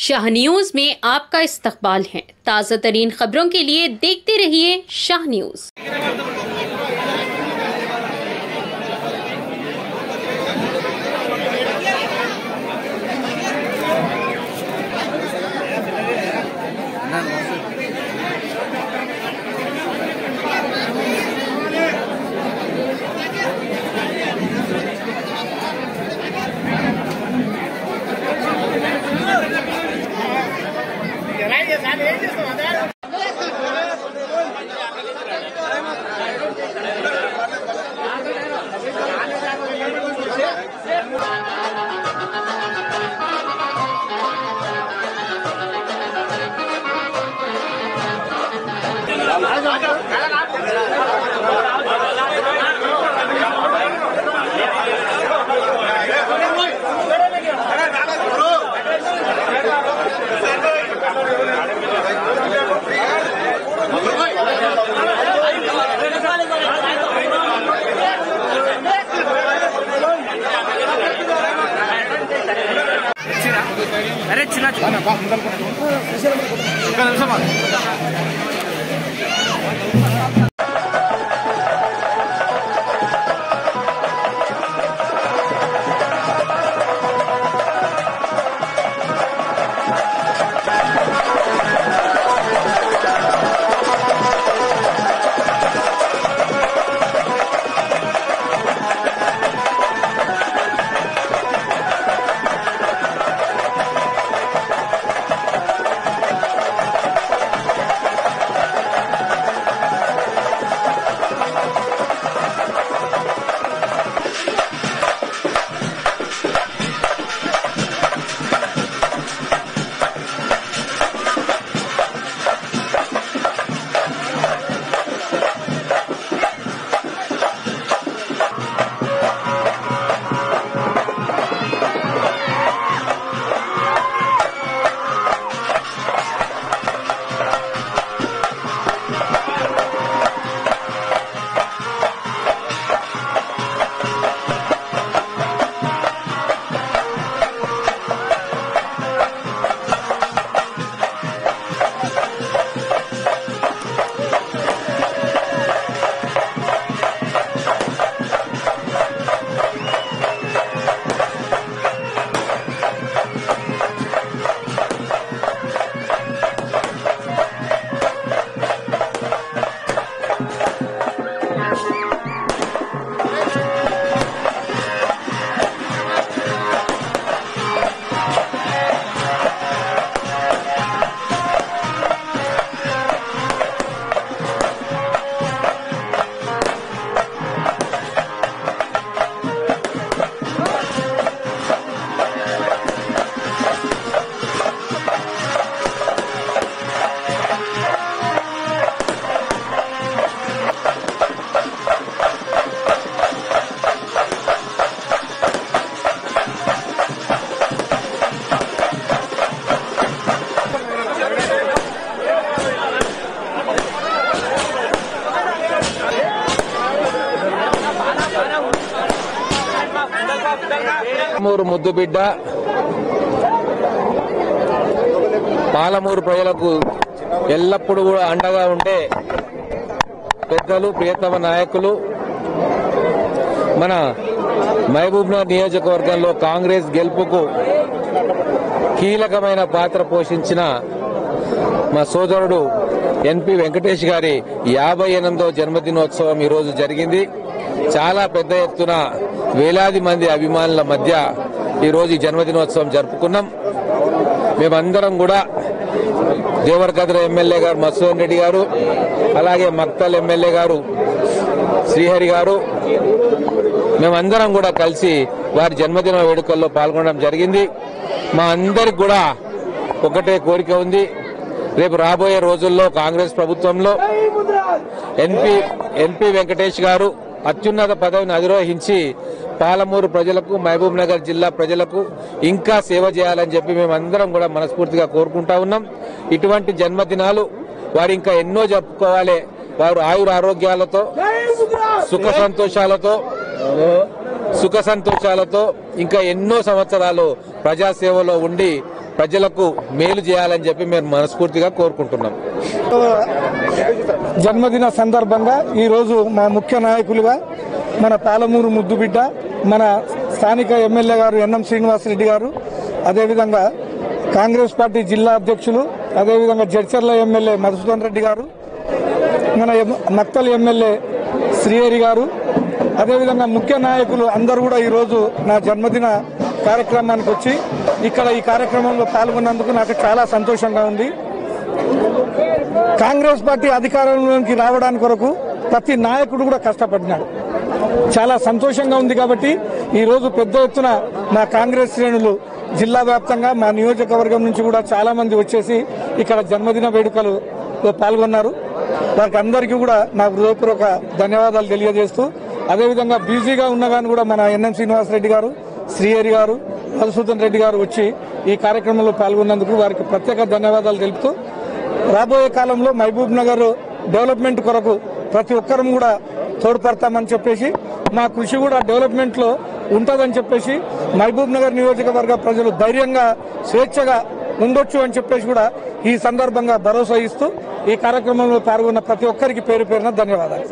Shah news में आपका इस्तकबाल है। ताज़ा तरीन खबरों के लिए देखते रहिए शाह न्यूज। अरे चिना ముద్దుబిడ్డ పాలమూరు ప్రజలకు ఎల్లప్పుడూ కూడా అండగా ఉండే పెద్దలు ప్రియతమ నాయకులు మన మహబూబ్నగర్ నియోజకవర్గంలో కాంగ్రెస్ గెలుపుకు కీలకమైన పాత్ర పోషించిన మా సోదరుడు ఎన్పి వెంకటేష్ గారి 58వ జన్మదినోత్సవం ఈ రోజు జరిగింది। చాలా పెద్ద ఎత్తున వేలాది మంది అభిమానుల మధ్య ఈ రోజు జన్మదినోత్సవం జరుపుకున్నాం। మేమందరం కూడా దేవరకద్ర ఎమ్మెల్యే గారు మధుసూదన్ రెడ్డి గారు, అలాగే మక్తల్ ఎమ్మెల్యే గారు శ్రీహరి గారు, మేమందరం కూడా కలిసి వారి జన్మదిన వేడుకల్లో పాల్గొనడం జరిగింది। మా అందరికి కూడా ఒకటే కోరిక ఉంది, రేపు రాబోయే రోజుల్లో కాంగ్రెస్ ప్రభుత్వంలో ఎన్పి వెంకటేష్ గారు అత్యున్నత పదవిని అధిరోహించి పాలమూరు ప్రజలకు, మహబూబ్ నగర్ జిల్లా ప్రజలకు ఇంకా సేవ చేయాలని చెప్పి మేమందరం కూడా మనస్ఫూర్తిగా కోరుకుంటా ఉన్నాం। ఇటువంటి జన్మదినాలు వారు ఇంకా ఎన్నో జరుపుకోవాలి। వారు ఆయుర ఆరోగ్యాలతో సుఖ సంతోషాలతో ఇంకా ఎన్నో సంవత్సరాలు ప్రజాసేవలో ఉండి ప్రజలకు మేలు చేయాలని చెప్పి మేము మనస్ఫూర్తిగా కోరుకుంటున్నాం. జన్మదిన సందర్భంగా ఈరోజు మా ముఖ్య నాయకులుగా మన పాలమూరు ముద్దుబిడ్డ, మన స్థానిక ఎమ్మెల్యే గారు ఎన్ఎం శ్రీనివాసరెడ్డి గారు, అదేవిధంగా కాంగ్రెస్ పార్టీ జిల్లా అధ్యక్షులు, అదేవిధంగా జడ్చర్ల ఎమ్మెల్యే మధుసూదన్ రెడ్డి గారు, మన మక్తల్ ఎమ్మెల్యే శ్రీహరి గారు, అదేవిధంగా ముఖ్య నాయకులు అందరూ కూడా ఈరోజు నా జన్మదిన కార్యక్రమానికి వచ్చి ఇక్కడ ఈ కార్యక్రమంలో పాల్గొన్నందుకు నాకు చాలా సంతోషంగా ఉంది. కాంగ్రెస్ పార్టీ అధికారంలోకి రావడానికి కొరకు ప్రతి నాయకుడు కూడా కష్టపడినాడు. చాలా సంతోషంగా ఉంది. కాబట్టి ఈరోజు పెద్ద ఎత్తున మా కాంగ్రెస్ శ్రేణులు జిల్లా వ్యాప్తంగా మా నియోజకవర్గం నుంచి కూడా చాలా మంది వచ్చేసి ఇక్కడ జన్మదిన వేడుకలు పాల్గొన్నారు. వారికి అందరికీ కూడా నా హృదయపూర్వక ధన్యవాదాలు తెలియజేస్తూ, అదేవిధంగా బిజీగా ఉన్న కానీ కూడా మన ఎన్ఎం శ్రీనివాసరెడ్డి గారు, శ్రీహరి గారు, మధుసూదన్ రెడ్డి గారు వచ్చి ఈ కార్యక్రమంలో పాల్గొన్నందుకు వారికి ప్రత్యేక ధన్యవాదాలు తెలుపుతూ, రాబోయే కాలంలో మహబూబ్ నగర్ డెవలప్మెంట్ కొరకు ప్రతి ఒక్కరం కూడా తోడ్పడతామని చెప్పేసి, మా కృషి కూడా డెవలప్మెంట్ లో ఉంటుందని చెప్పేసి, మహబూబ్ నగర్ నియోజకవర్గ ప్రజలు ధైర్యంగా స్వేచ్ఛగా ఉండొచ్చు అని చెప్పేసి కూడా ఈ సందర్భంగా భరోసా ఇస్తూ ఈ కార్యక్రమంలో పాల్గొన్న ప్రతి ఒక్కరికి పేరు పేరున ధన్యవాదాలు.